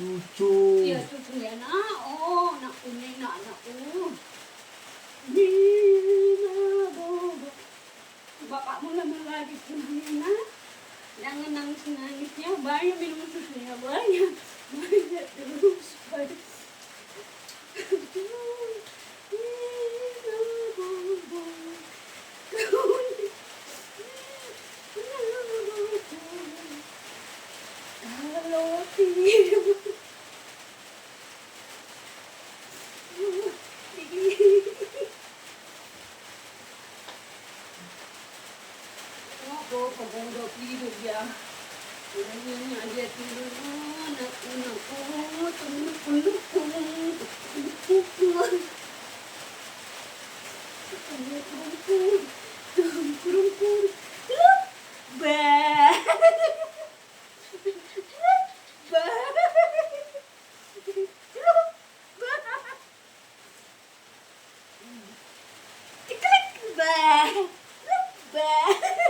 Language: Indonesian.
susu. Iya, susu ya nak. Oh, nak kuning nak anakku. Bapakmu lama lagi pulang nak. Jangan nangis-nangisnya, banyak minum susunya, banyak. Banyak terus, banyak. Kalau tidur. Aku pagondok tidur dia. Orangnya dia tidur. Anakku, turun. Bah. Bah.